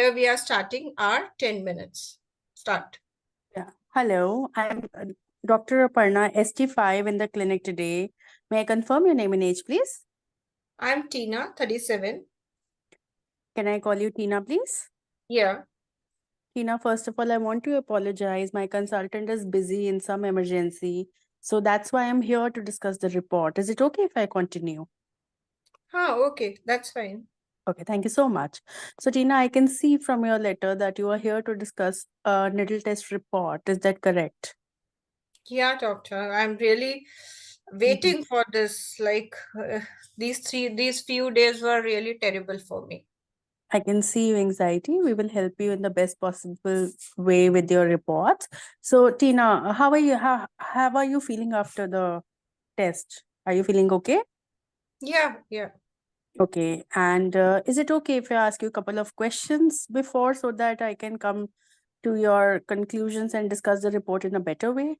here we are starting our 10 minutes. Start. Yeah. Hello, I'm Dr. Aparna, ST5 in the clinic today. May I confirm your name and age, please? I'm Tina, 37. Can I call you Tina, please? Yeah. Tina, first of all, I want to apologize. My consultant is busy in some emergency. So that's why I'm here to discuss the report. Is it okay if I continue? Okay, that's fine. Okay, thank you so much. So, Tina, I can see from your letter that you are here to discuss a needle test report. Is that correct? Yeah, doctor. I'm really waiting for this. These few days were really terrible for me. I can see your anxiety. We will help you in the best possible way with your reports. So, Tina, how are you? How are you feeling after the test? Are you feeling okay? Yeah. Okay. And is it okay if I ask you a couple of questions before so that I can come to your conclusions and discuss the report in a better way?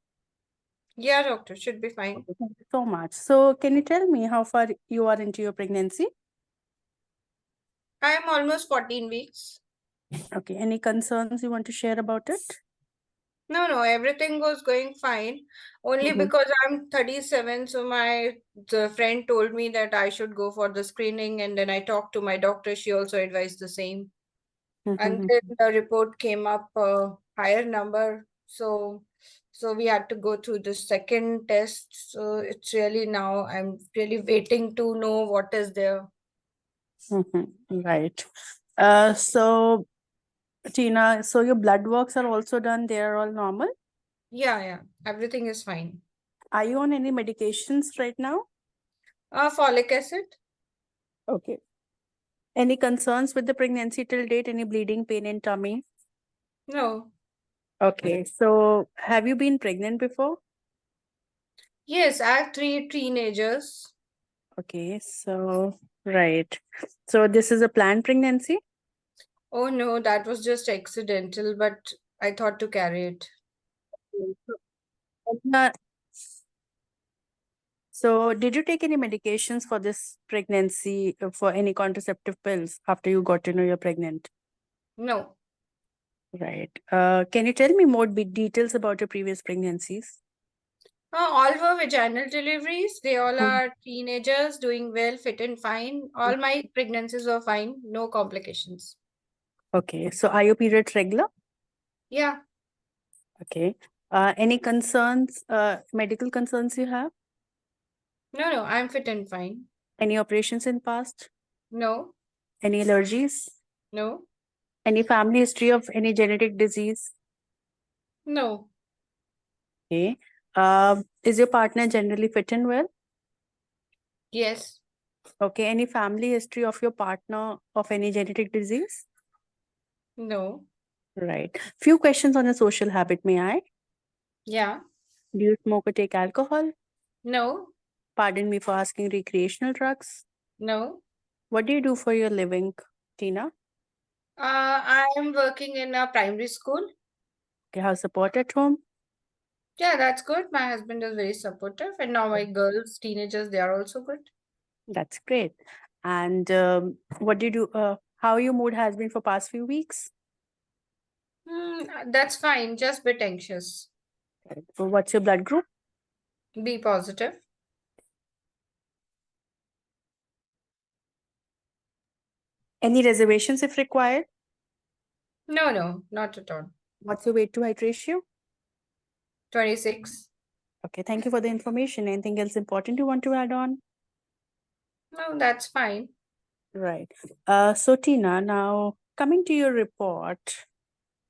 Yeah, doctor, should be fine. Okay, thank you so much. So, can you tell me how far you are into your pregnancy? I am almost 14 weeks. Okay. Any concerns you want to share about it? No, everything was going fine. Only Mhm. because I'm 37, so the friend told me that I should go for the screening, and then I talked to my doctor. She also advised the same. And then the report came up a higher number, so we had to go through the second test. So it's really now I'm really waiting to know what is there. Right. So Tina, so your blood works are also done. They are all normal. Yeah, everything is fine. Are you on any medications right now? Folic acid? Okay. Any concerns with the pregnancy till date? Any bleeding, pain in tummy? No. Okay. So have you been pregnant before? Yes, I have 3 teenagers. Okay. So, right. So this is a planned pregnancy? Oh no, that was just accidental, but I thought to carry it. Uh, So did you take any medications for this pregnancy, for any contraceptive pills after you got to know you're pregnant? No. Right. Can you tell me more details about your previous pregnancies? All were vaginal deliveries. They all Mhm. are teenagers doing well, fit and fine. All my pregnancies were fine, no complications. Okay. So are your periods regular? Yeah. Okay. Any concerns, medical concerns you have? No, I'm fit and fine. Any operations in past? No, Any allergies? no, Any family history of any genetic disease? no. Okay. Is your partner generally fit and well? Yes, Okay. Any family history of your partner of any genetic disease? no. Right. Few questions on your social habit, may I? Yeah, Do you smoke or take alcohol? no, Pardon me for asking recreational drugs. no. What do you do for your living, Tina? I am working in a primary school. Do you have support at home? Yeah, that's good. My husband is very supportive, and now my girls, teenagers, they are also good. That's great. And what do you do? How your mood has been for past few weeks? That's fine, just a bit anxious. Right. So what's your blood group? Be positive. Any reservations if required? No, not at all. What's your weight to height ratio? 26. Okay, thank you for the information. Anything else important you want to add on? No, that's fine. Right. So Tina, now coming to your report,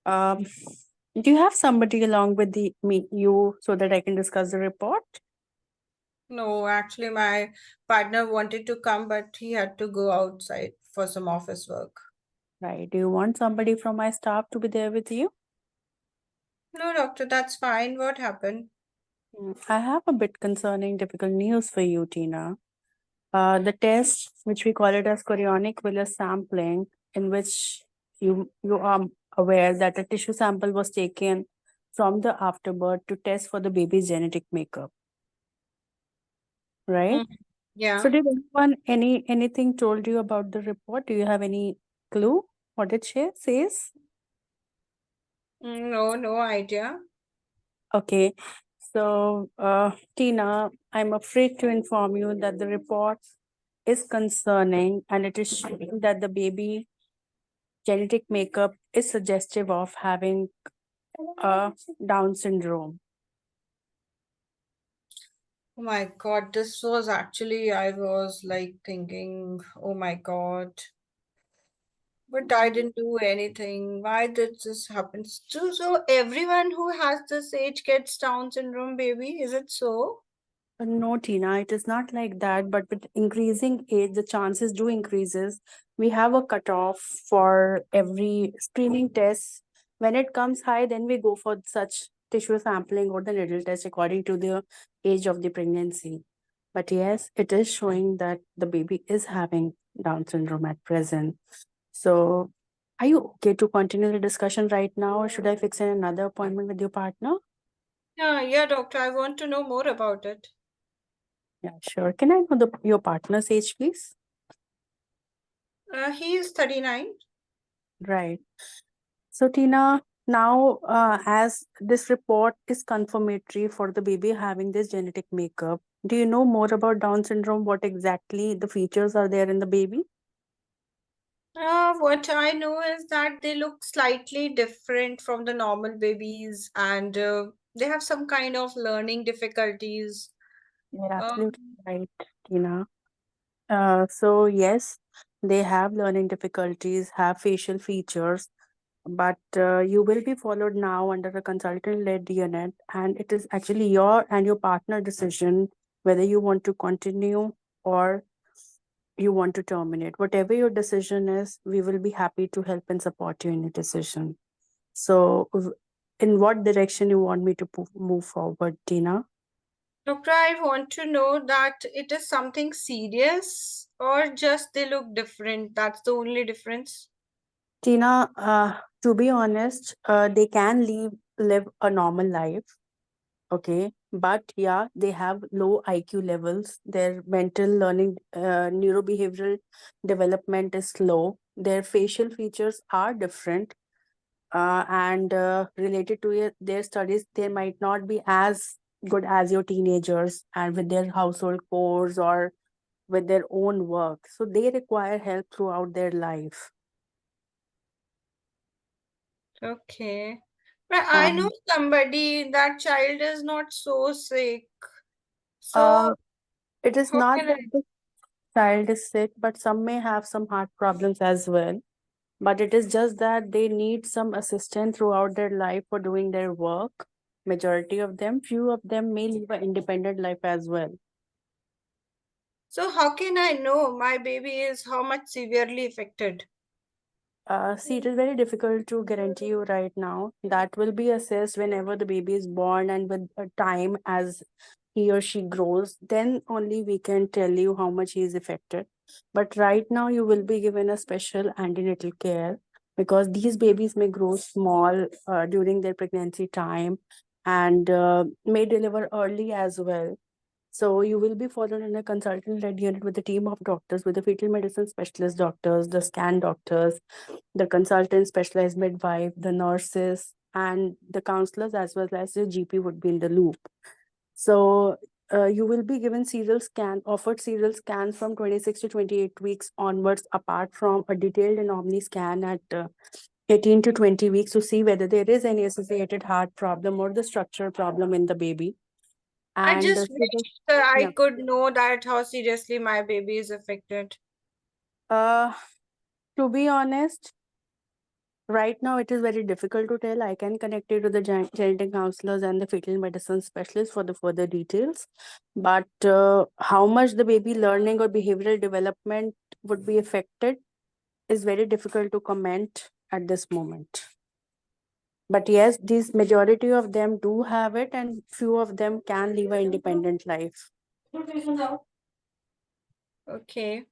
um, do you have somebody along with you so that I can discuss the report? No, actually, my partner wanted to come, but he had to go outside for some office work. Right. Do you want somebody from my staff to be there with you? No, doctor, that's fine. What happened? I have a bit concerning, difficult news for you, Tina. The test, which we call it as chorionic villus sampling, in which you are aware that a tissue sample was taken from the afterbirth to test for the baby's genetic makeup, right? Mm, yeah. So did anyone anything told you about the report? Do you have any clue? What did she says? No, no idea. Okay. So, Tina, I'm afraid to inform you that the report is concerning and it is showing that the baby genetic makeup is suggestive of having Down syndrome. Oh my God, this was actually, I was like thinking, oh my God, but I didn't do anything. Why did this happen? So everyone who has this age gets Down syndrome, baby? Is it so? No, Tina, it is not like that. But with increasing age, the chances do increases. We have a cutoff for every screening test. When it comes high, then we go for such tissue sampling or the needle test according to the age of the pregnancy. But yes, it is showing that the baby is having Down syndrome at present. So, are you okay to continue the discussion right now, or should I fix in another appointment with your partner? Yeah, doctor, I want to know more about it. Yeah, sure. Can I know your partner's age, please? He is 39. Right. So, Tina, now as this report is confirmatory for the baby having this genetic makeup, do you know more about Down syndrome? What exactly the features are there in the baby? What I know is that they look slightly different from the normal babies and they have some kind of learning difficulties. You're Um, absolutely right, Tina. So yes, they have learning difficulties, have facial features, but you will be followed now under a consultant-led unit, and it is actually your and your partner decision whether you want to continue or you want to terminate. Whatever your decision is, we will be happy to help and support you in your decision. So, in what direction you want me to move forward, Tina? Doctor, I want to know that it is something serious or just they look different. That's the only difference. Tina, to be honest, they can live a normal life. Okay, but yeah, they have low IQ levels. Their mental learning, neurobehavioral development is slow. Their facial features are different, and related to their studies, they might not be as good as your teenagers and with their household chores or with their own work. So they require help throughout their life. Okay. But I know Um, somebody, that child is not so sick. uh, So it is how not can that I? the child is sick, but some may have some heart problems as well. But it is just that they need some assistance throughout their life for doing their work. Majority of them, few of them may live an independent life as well. So how can I know my baby is how much severely affected? See, it is very difficult to guarantee you right now. That will be assessed whenever the baby is born and with time as he or she grows. Then only we can tell you how much he is affected. But right now, you will be given a special antenatal care because these babies may grow small during their pregnancy time and may deliver early as well. So you will be followed in a consultant-led unit with a team of doctors, with the fetal medicine specialist doctors, the scan doctors, the consultant specialized midwife, the nurses, and the counselors as well as the GP would be in the loop. So you will be given offered serial scans from 26 to 28 weeks onwards, apart from a detailed and omni scan at 18 to 20 weeks to see whether there is any associated heart problem or the structural problem in the baby. I And just wish that yeah. I could know that how seriously my baby is affected. Uh, to be honest, right now it is very difficult to tell. I can connect you to the genetic counselors and the fetal medicine specialist for the further details. But how much the baby learning or behavioral development would be affected is very difficult to comment at this moment. But yes, these majority of them do have it, and few of them can live an independent life. Okay.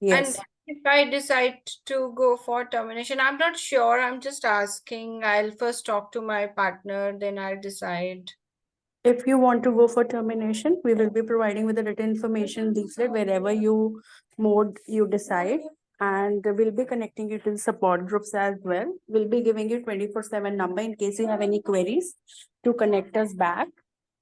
And Yes. if I decide to go for termination, I'm not sure. I'm just asking. I'll first talk to my partner, then I'll decide. If you want to go for termination, we will be providing with the written information leaflet wherever you mode you decide. and we'll be connecting you to the support groups as well. We'll be giving you 24/7 number in case you have any queries to connect us back,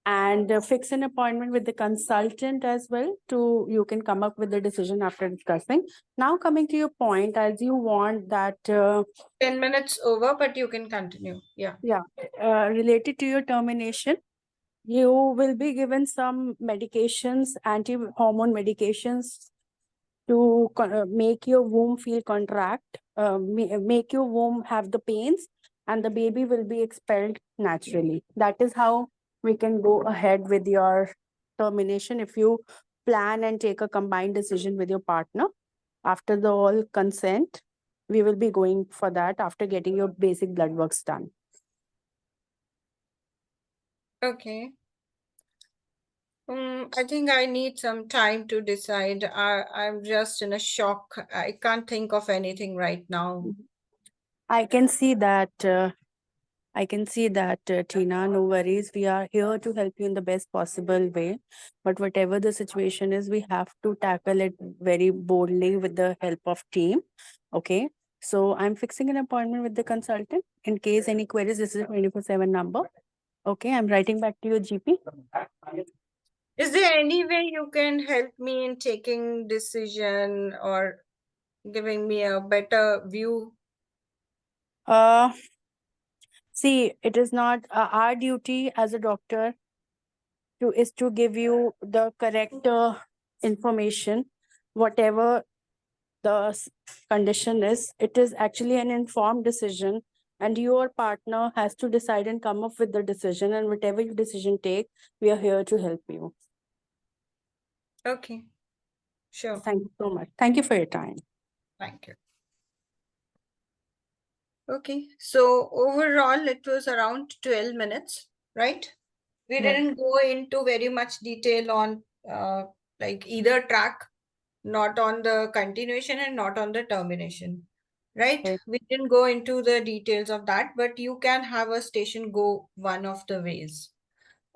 and fix an appointment with the consultant as well to you can come up with the decision after discussing. Now coming to your point, as you want that 10 minutes over, but you can continue. Yeah. related to your termination, you will be given some medications, anti-hormone medications to make your womb feel contract, make your womb have the pains, and the baby will be expelled naturally. That is how we can go ahead with your termination if you plan and take a combined decision with your partner. After the all consent, we will be going for that after getting your basic blood works done. Okay. I think I need some time to decide. I'm just in a shock. I can't think of anything right now. I can see that. Tina, no worries. We are here to help you in the best possible way. But whatever the situation is, we have to tackle it very boldly with the help of team. Okay. So I'm fixing an appointment with the consultant. In case any queries, this is a 24/7 number. Okay. I'm writing back to your GP. Is there any way you can help me in taking decision or giving me a better view? See, it is not our duty as a doctor to give you the correct information, whatever the condition is. It is actually an informed decision, and your partner has to decide and come up with the decision, and whatever your decision take, we are here to help you. Okay, sure. Thank you so much. Thank you for your time. Thank you. Okay, so overall it was around 12 minutes, right? We Right. didn't go into very much detail on like either track, not on the continuation and not on the termination, right? Okay. We didn't go into the details of that, but you can have a station go one of the ways.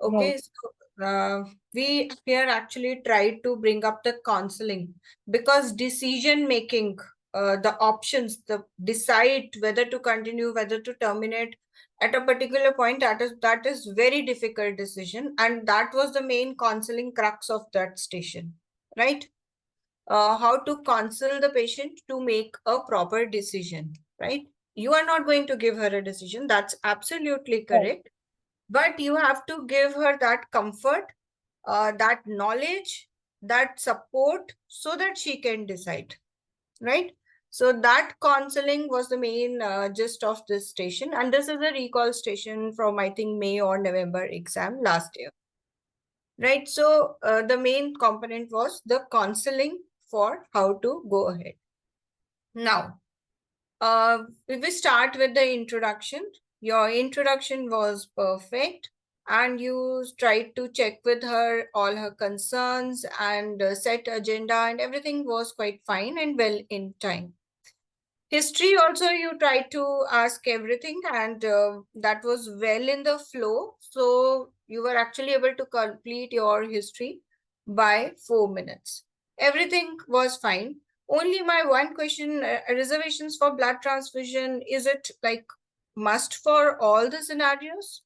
Right. Okay, so we here actually tried to bring up the counseling because decision making, the options, the decide whether to continue, whether to terminate at a particular point, that is very difficult decision, and that was the main counseling crux of that station, right? How to counsel the patient to make a proper decision, right? You are not going to give her a decision, that's absolutely Right. correct, but you have to give her that comfort, that knowledge, that support so that she can decide, right? So that counseling was the main gist of this station, and this is a recall station from I think May or November exam last year, right? So the main component was the counseling for how to go ahead. Now, we start with the introduction. Your introduction was perfect, and you tried to check with her all her concerns and set agenda, and everything was quite fine and well in time. History also you tried to ask everything, and that was well in the flow. So you were actually able to complete your history by 4 minutes. Everything was fine. Only my one question, reservations for blood transfusion, is it like must for all the scenarios?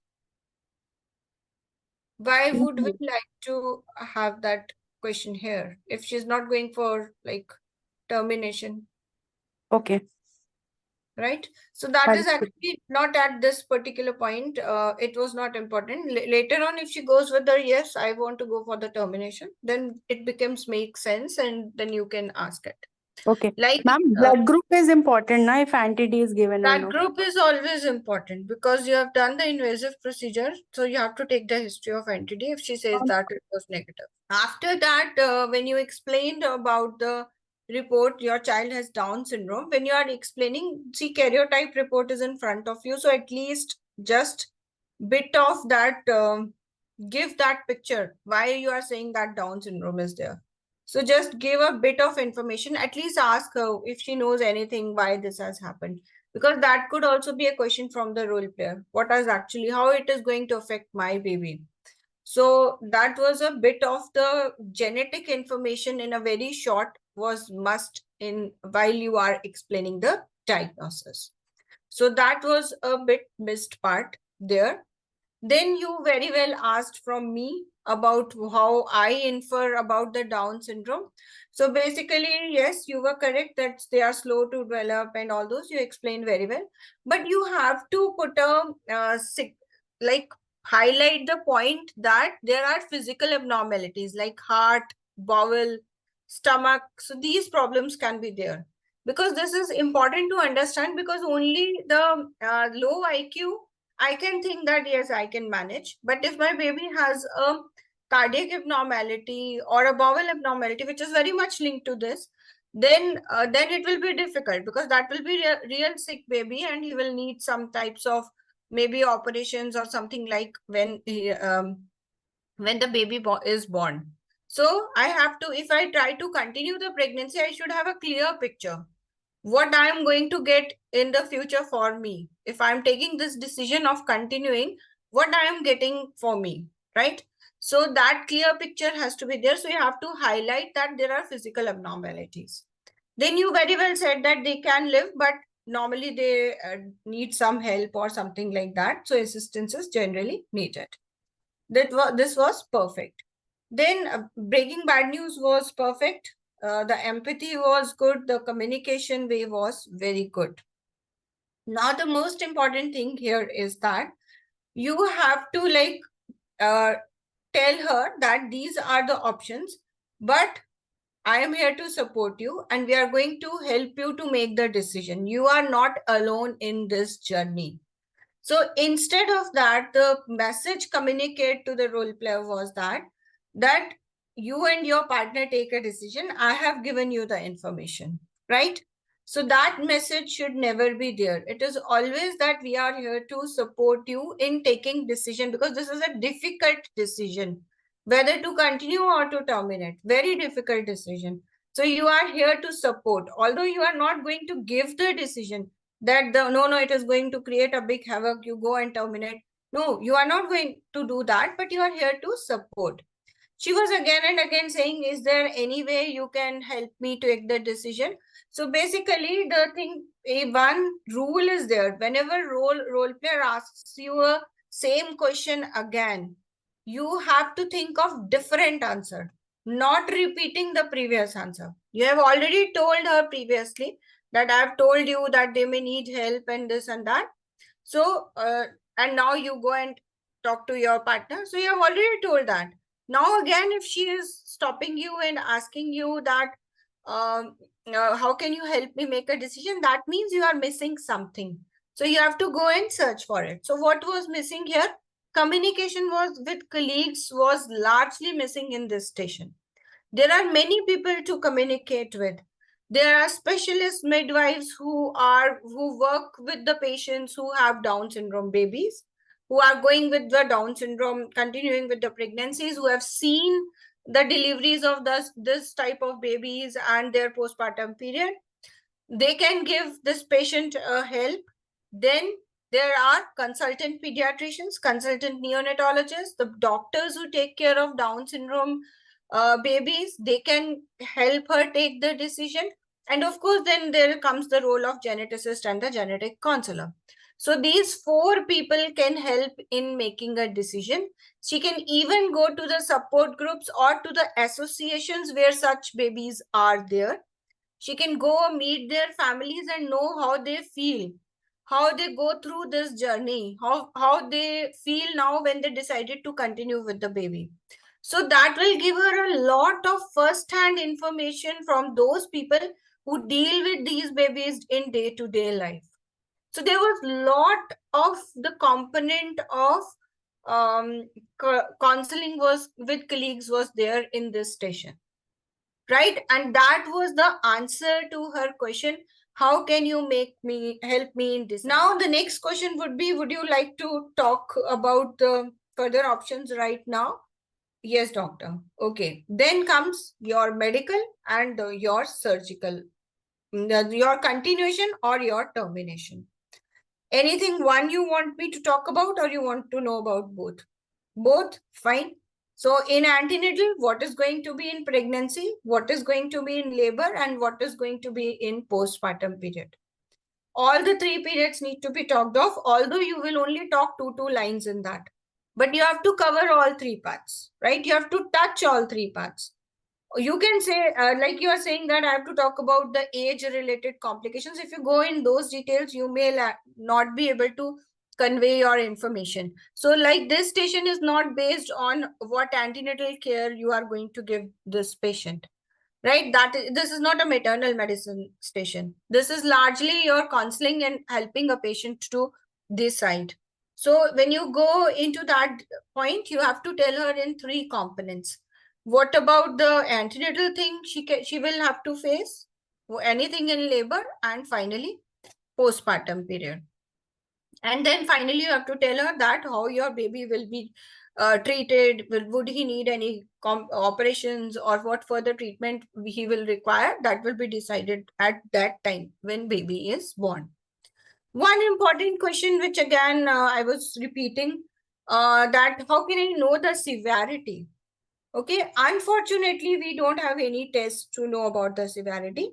Why would we like to have that question here if she's not going for like termination? Okay. Right, so that is Understood. actually not at this particular point. It was not important. Later on, if she goes with the yes, I want to go for the termination, then it becomes make sense, and then you can ask it. Okay. Like Ma'am, blood group is important, na, if anti-D is given or that no? group is always important because you have done the invasive procedure, so you have to take the history of NTD if she says that it was negative. After that, when you explained about the report, your child has Down syndrome, when you are explaining, see, karyotype report is in front of you, so at least just bit of that, give that picture, why you are saying that Down syndrome is there. So just give a bit of information, at least ask her if she knows anything why this has happened, because that could also be a question from the role player. What is actually, how it is going to affect my baby? So that was a bit of the genetic information in a very short was must in while you are explaining the diagnosis. So that was a bit missed part there. Then you very well asked from me about how I infer about the Down syndrome. So basically, yes, you were correct that they are slow to develop and all those. You explained very well. But you have to put like highlight the point that there are physical abnormalities like heart, bowel, stomach. So these problems can be there. Because this is important to understand, because only the low IQ, I can think that yes, I can manage. But if my baby has a cardiac abnormality or a bowel abnormality, which is very much linked to this, then it will be difficult, because that will be a real sick baby and he will need some types of maybe operations or something, like when the baby is born. So I have to, if I try to continue the pregnancy, I should have a clear picture what I am going to get in the future for me. If I'm taking this decision of continuing, what I am getting for me, right? So that clear picture has to be there. So you have to highlight that there are physical abnormalities. Then you very well said that they can live, but normally they need some help or something like that. So assistance is generally needed. This was perfect. Then breaking bad news was perfect. The empathy was good. The communication way was very good. Now, the most important thing here is that you have to tell her that these are the options, but I am here to support you and we are going to help you to make the decision. You are not alone in this journey. So instead of that, the message communicated to the role player was that you and your partner take a decision. I have given you the information, right? So that message should never be there. It is always that we are here to support you in taking decision, because this is a difficult decision, whether to continue or to terminate. Very difficult decision. So you are here to support, although you are not going to give the decision that no, it is going to create a big havoc, you go and terminate. No, you are not going to do that, but you are here to support. She was again and again saying, is there any way you can help me to take the decision? So basically the thing, one rule is there. Whenever role player asks you a same question again, you have to think of different answer, not repeating the previous answer. You have already told her previously that I have told you that they may need help and this and that. So, and now you go and talk to your partner. So you have already told that. Now again, if she is stopping you and asking you that, how can you help me make a decision? That means you are missing something. So you have to go and search for it. So what was missing here? Communication was with colleagues was largely missing in this station. There are many people to communicate with. There are specialist midwives who work with the patients who have Down syndrome babies, who are going with the Down syndrome, continuing with the pregnancies, who have seen the deliveries of this type of babies and their postpartum period. They can give this patient help. Then there are consultant pediatricians, consultant neonatologists, the doctors who take care of Down syndrome babies. They can help her take the decision. And of course, then there comes the role of geneticist and the genetic counselor. So these four people can help in making a decision. She can even go to the support groups or to the associations where such babies are there. She can go meet their families and know how they feel, how they go through this journey, how they feel now when they decided to continue with the baby. So that will give her a lot of first-hand information from those people who deal with these babies in day-to-day life. So there was a lot of the component of counseling was with colleagues was there in this station, right? And that was the answer to her question, how can you help me in this? Now the next question would be, would you like to talk about the further options right now? Yes, doctor. Okay, then comes your medical and your surgical, your continuation or your termination. Anything one you want me to talk about, or you want to know about both? Both? Fine. So in antenatal, what is going to be in pregnancy, what is going to be in labor, and what is going to be in postpartum period. All the 3 periods need to be talked of, although you will only talk two lines in that. But you have to cover all 3 parts, right? You have to touch all 3 parts. You can say, like you are saying that I have to talk about the age-related complications. If you go in those details, you may not be able to convey your information. So like this station is not based on what antenatal care you are going to give this patient, right? This is not a maternal medicine station. This is largely your counseling and helping a patient to decide. So when you go into that point, you have to tell her in 3 components. What about the antenatal thing she will have to face, anything in labor, and finally postpartum period. And then finally you have to tell her that how your baby will be treated. Would he need any operations, or what further treatment he will require? That will be decided at that time when baby is born. One important question, which again I was repeating, that how can I know the severity? Okay, unfortunately, we don't have any tests to know about the severity.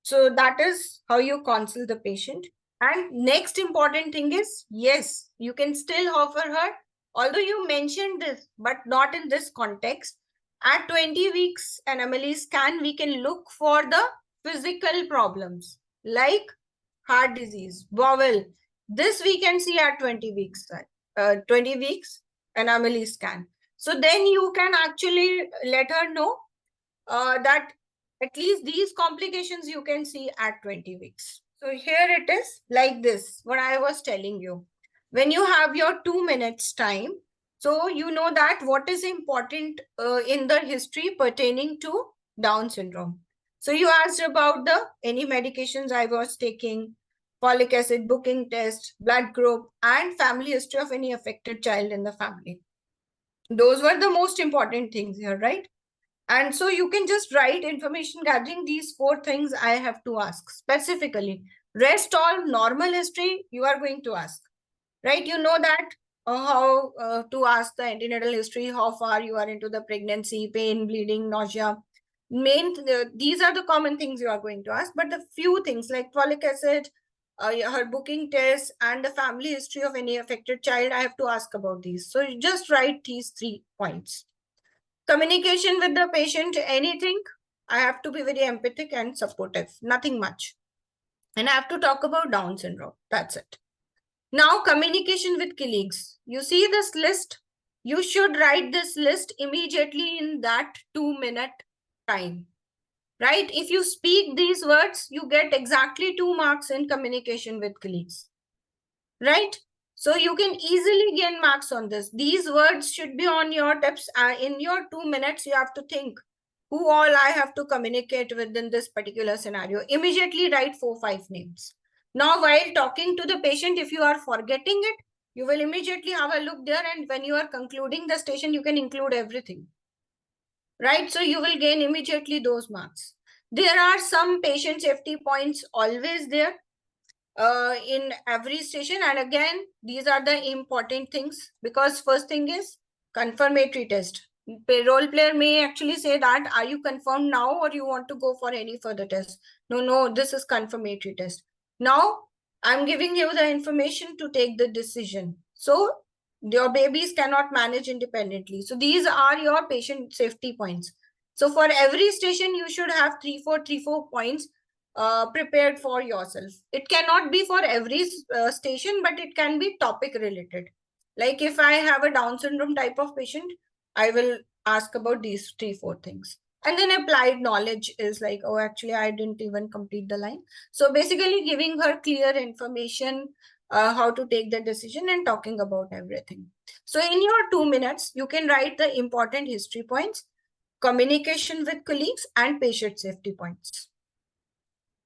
So that is how you counsel the patient. And next important thing is, yes, you can still offer her, although you mentioned this, but not in this context. At 20 weeks anomaly scan, we can look for the physical problems like heart disease, bowel. This we can see at 20 weeks, 20 weeks anomaly scan. So then you can actually let her know that at least these complications you can see at 20 weeks. So here it is like this, what I was telling you. When you have your 2 minutes time, so you know that what is important in the history pertaining to Down syndrome. So you asked about the any medications I was taking, folic acid, booking test, blood group, and family history of any affected child in the family. Those were the most important things here, right? And so you can just write information gathering these 4 things I have to ask specifically. Rest all normal history you are going to ask, right? You know that how to ask the antenatal history, how far you are into the pregnancy, pain, bleeding, nausea. These are the common things you are going to ask, but the few things like folic acid, her booking test, and the family history of any affected child, I have to ask about these. So you just write these 3 points. Communication with the patient, anything, I have to be very empathic and supportive, nothing much. And I have to talk about Down syndrome. That's it. Now, communication with colleagues. You see this list? You should write this list immediately in that 2-minute time, right? If you speak these words, you get exactly 2 marks in communication with colleagues, right? So you can easily gain marks on this. These words should be on your tips. In your 2 minutes, you have to think who all I have to communicate with in this particular scenario. Immediately write 4-5 names. Now, while talking to the patient, if you are forgetting it, you will immediately have a look there, and when you are concluding the station, you can include everything, right? So you will gain immediately those marks. There are some patient safety points always there in every station, and again these are the important things, because first thing is confirmatory test. Role player may actually say that are you confirmed now, or you want to go for any further test? No, this is confirmatory test. Now I'm giving you the information to take the decision, so your babies cannot manage independently. So these are your patient safety points. So for every station you should have 3-4 points prepared for yourself. It cannot be for every station, but it can be topic related. Like if I have a Down syndrome type of patient, I will ask about these 3-4 things. And then applied knowledge is like, oh, actually, I didn't even complete the line. So basically giving her clear information, how to take the decision, and talking about everything. So in your 2 minutes, you can write the important history points, communication with colleagues, and patient safety points.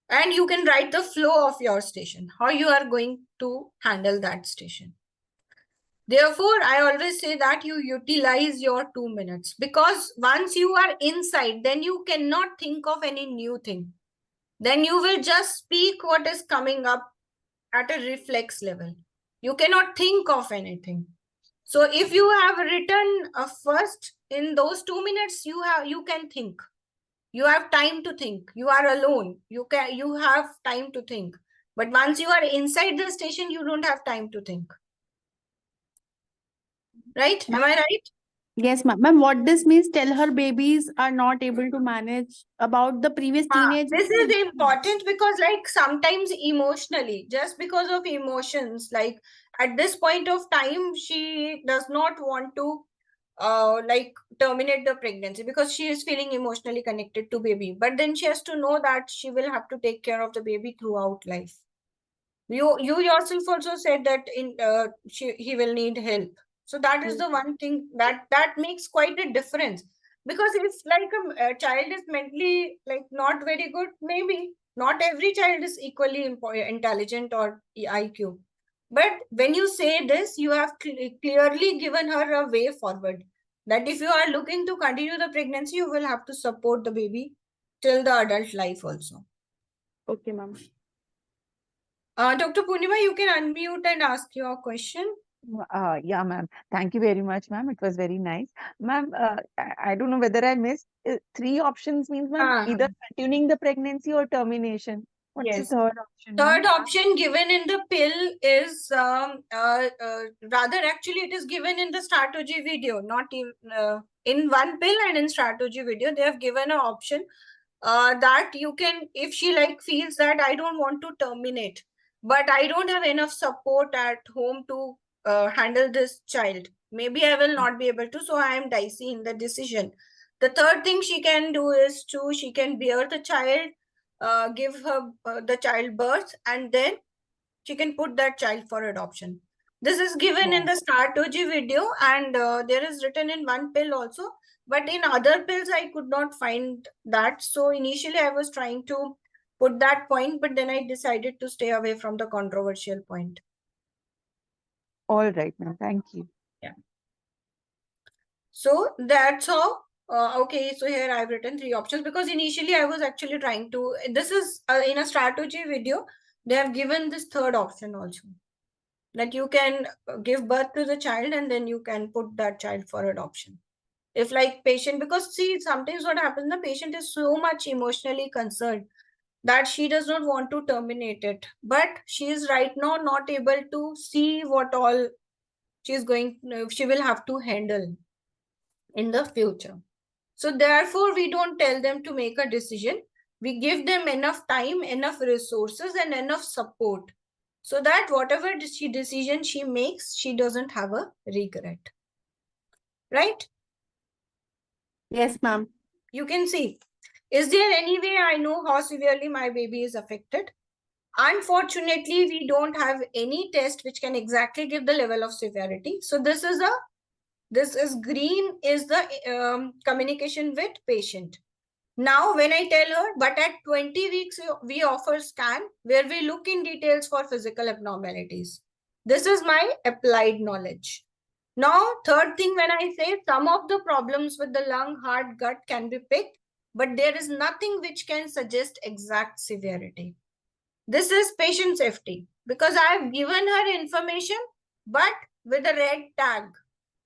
And you can write the flow of your station, how you are going to handle that station. Therefore, I always say that you utilize your 2 minutes, because once you are inside, then you cannot think of any new thing. Then you will just speak what is coming up at a reflex level. You cannot think of anything. So if you have written first in those 2 minutes, you can think. You have time to think. You are alone. You have time to think. But once you are inside the station, you don't have time to think. Right? Am I right? Yes, ma'am. Ma'am, what this means, tell her babies are not able to manage about the previous teenage. This is important because like sometimes emotionally, just because of emotions, like at this point of time, she does not want to like terminate the pregnancy because she is feeling emotionally connected to baby. But then she has to know that she will have to take care of the baby throughout life. You yourself also said that he will need help. So that is the one thing that makes quite a difference. Because if like a child is mentally like not very good, maybe not every child is equally intelligent or IQ. But when you say this, you have clearly given her a way forward. That if you are looking to continue the pregnancy, you will have to support the baby till the adult life also. Okay, ma'am. Dr. Purnima, you can unmute and ask your question. Yeah, ma'am. Thank you very much, ma'am. It was very nice. Ma'am, I don't know whether I missed. Three options means, ma'am, either continuing the pregnancy or termination. What's the Yes. third option, Third ma'am? option given in the pill is rather actually it is given in the strategy video, not in one pill, and in strategy video they have given an option that you can, if she like feels that I don't want to terminate, but I don't have enough support at home to handle this child. Maybe I will not be able to, so I am dicey in the decision. The third thing she can do is she can bear the child, give her the child birth, and then she can put that child for adoption. This is given in the strategy video, and there is written in one pill also, but in other pills I could not find that. So initially I was trying to put that point, but then I decided to stay away from the controversial point. All right, ma'am. Thank you. Yeah. So that's how. Okay, so here I've written three options because initially I was actually trying to. This is in a strategy video. They have given this third option also, that you can give birth to the child and then you can put that child for adoption. If like patient, because see, sometimes what happens, the patient is so much emotionally concerned that she does not want to terminate it, but she is right now not able to see what all she will have to handle in the future. So therefore, we don't tell them to make a decision. We give them enough time, enough resources, and enough support so that whatever decision she makes, she doesn't have a regret. Right? Yes, ma'am. You can see. Is there any way I know how severely my baby is affected? Unfortunately, we don't have any test which can exactly give the level of severity. So this is green is the communication with patient. Now, when I tell her, but at 20 weeks, we offer scan where we look in details for physical abnormalities. This is my applied knowledge. Now, third thing, when I say some of the problems with the lung, heart, gut can be picked, but there is nothing which can suggest exact severity. This is patient safety because I have given her information, but with a red tag.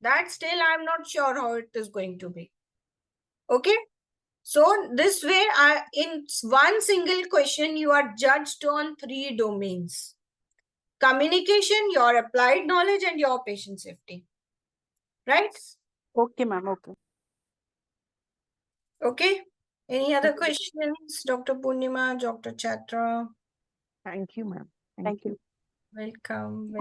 That still I'm not sure how it is going to be. Okay. So this way, in one single question, you are judged on three domains: communication, your applied knowledge, and your patient safety. Right? Okay, ma'am. Okay. Okay. Any other questions, Dr. Purnima, Dr. Chatra? Thank you, ma'am. Thank you. Welcome.